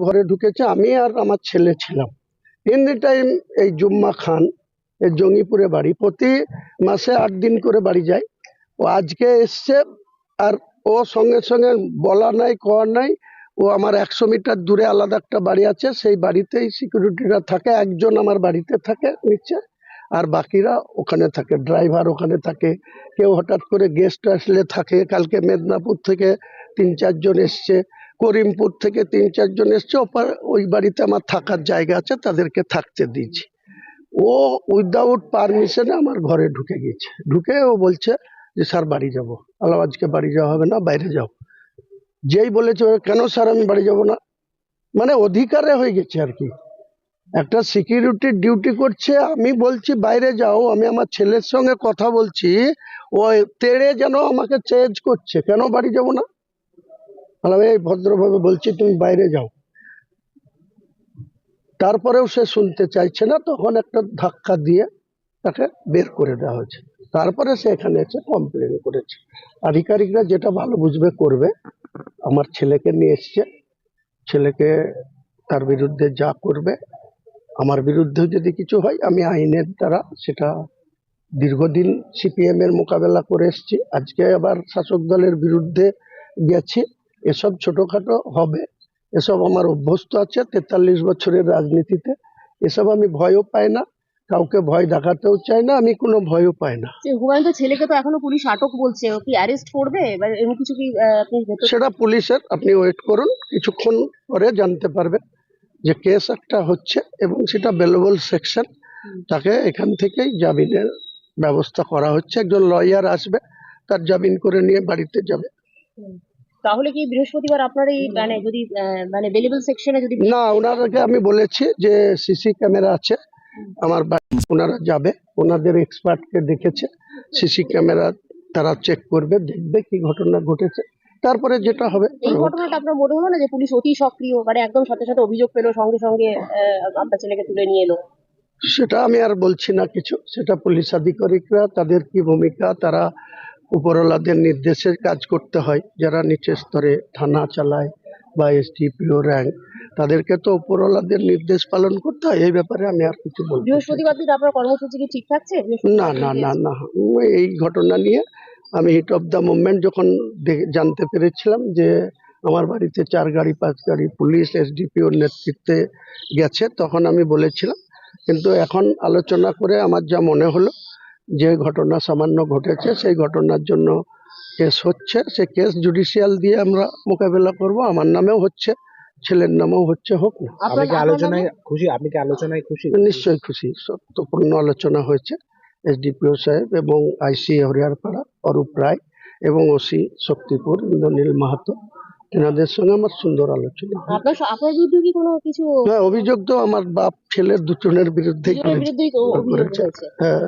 ঘরে ঢুকেছে, আমি আর আমার ছেলে ছিলাম। ইন দি টাইম এই জুম্মা খান, এই জঙ্গিপুরে বাড়ি, প্রতি মাসে 8 দিন করে বাড়ি যায়। ও আজকে এসছে, আর ও সঙ্গে সঙ্গে বলা নাই কওয়া নাই, ও আমার 100 মিটার দূরে আলাদা একটা বাড়ি আছে, সেই বাড়িতেই সিকিউরিটিরা থাকে। একজন আমার বাড়িতে থাকে নিচে, আর বাকিরা ওখানে থাকে, ড্রাইভার ওখানে থাকে, কেউ হঠাৎ করে গেস্ট আসলে থাকে। কালকে মেদিনীপুর থেকে 3-4 জন এসছে, করিমপুর থেকে 3-4 জন এসছে। ওই বাড়িতে আমার থাকার জায়গা আছে, তাদেরকে থাকতে দিয়েছি। ও উইদাউট পারমিশনে আমার ঘরে ঢুকে গেছে। ঢুকে ও বলছে যে স্যার বাড়ি যাবো। আজকে বাড়ি যাওয়া হবে না, বাইরে যাও। যেই বলেছে, কেন স্যার আমি বাড়ি যাব না, মানে অধিকারে হয়ে গেছে আর কি। একটা সিকিউরিটির ডিউটি করছে, আমি বলছি বাইরে যাও, আমি আমার ছেলের সঙ্গে কথা বলছি, ও তেড়ে যেন আমাকে চেঞ্জ করছে, কেন বাড়ি যাব না। আমি এই ভদ্রভাবে বলছি তুমি বাইরে যাও। তারপরেও সে শুনতে চাইছে না, তখন একটা ধাক্কা দিয়ে তাকে বের করে দেওয়া হয়েছে। তারপরে সে এখানে এসে কমপ্লেন করেছে। আধিকারিকরা যেটা ভালো বুঝবে করবে। আমার ছেলেকে নিয়ে এসছে, ছেলেকে তার বিরুদ্ধে যা করবে, আমার বিরুদ্ধে যদি কিছু হয় আমি আইনের দ্বারা সেটা, দীর্ঘদিন সিপিএম এর মোকাবেলা করে এসছি, আজকে আবার শাসক দলের বিরুদ্ধে গেছি। এসব ছোটখাটো হবে, এসব আমার অভ্যস্ত আছে 43 বছরের রাজনীতিতে। এসব আমি ভয়ও পাই না, কাউকে ভয় দেখাতেও চাই না, আমি কোনো ভয়ও পাই না। হুমায়ুন ছেলেকে তো এখনো পুলিশ আটক বলছে, ও কি অ্যারেস্ট করবে বা এমন কিছু কি আপনি সেটা পুলিশের, আপনি ওয়েট করুন, কিছুক্ষণ পরে জানতে পারবেন যে কেস একটা হচ্ছে এবং সেটা বেলেবল সেকশন। তাকে এখান থেকেই জামিনের ব্যবস্থা করা হচ্ছে। একজন লয়ার আসবে, তার জামিন করে নিয়ে বাড়িতে যাবে। তাহলে কি বৃহস্পতিবার আপনার এই মানে যদি মানে বেলেবল সেকশনে যদি না, ওনাদেরকে আমি বলেছি যে সিসি ক্যামেরা আছে আমার বাড়ি, ওনারা যাবে, ওনাদের এক্সপার্টকে দেখেছে, সিসি ক্যামেরা তারা চেক করবে, দেখবে কি ঘটনা ঘটেছে, তারপরে যেটা হবে। এই ঘটনাটা আপনার মনে হলো না যে পুলিশ অতি সক্রিয়, মানে একদম সাথে সাথে অভিযোগ পেলো, সঙ্গে সঙ্গে আপনার ছেলেকে তুলে নিয়ে এলো? সেটা আমি আর বলছি না কিছু, সেটা পুলিশ আধিকারিকরা, তাদের কি ভূমিকা, তারা উপরওয়ালাদের নির্দেশে কাজ করতে হয়। যারা নিচের স্তরে থানা চালায় বা এসডিপিও র্যাঙ্ক, তাদেরকে তো উপরওয়ালাদের নির্দেশ পালন করতে হয়। এই ব্যাপারে আমি আর কিছু বলবো। বৃহস্পতিবার দিন আপনার কর্মসূচি কি ঠিক থাকছে? না না না না, এই ঘটনা নিয়ে আমি হিট অফ দ্য মুভমেন্ট যখন জানতে পেরেছিলাম যে আমার বাড়িতে 4 গাড়ি 5 গাড়ি পুলিশ এসডিপিওর নেতৃত্বে গেছে, তখন আমি বলেছিলাম। কিন্তু এখন আলোচনা করে আমার যা মনে হলো যে ঘটনা সামান্য ঘটেছে, সেই ঘটনার জন্য কেস হচ্ছে, সে কেস জুডিশিয়াল দিয়ে আমরা মোকাবেলা করব। আমার নামেও হচ্ছে, ছেলের নামেও হচ্ছে, হোক না। আপনি কি আলোচনায় খুশি? আপনি কি আলোচনায় খুশি? নিশ্চয়ই খুশি, সত্যপূর্ণ আলোচনা হয়েছে। এসডিপিও সাহেব এবং আইসি হরিয়ারপাড়া অরূপ রায় এবং ওসি শক্তিপুর ইন্দ্রনীল মাহাতো, এনাদের সঙ্গে আমার সুন্দর আলোচনা। আপনার বিরুদ্ধে কি কোনো কিছু? হ্যাঁ, অভিযোগ তো আমার বাপ ছেলের দুজনের বিরুদ্ধেই অভিযোগ করেছে। হ্যাঁ।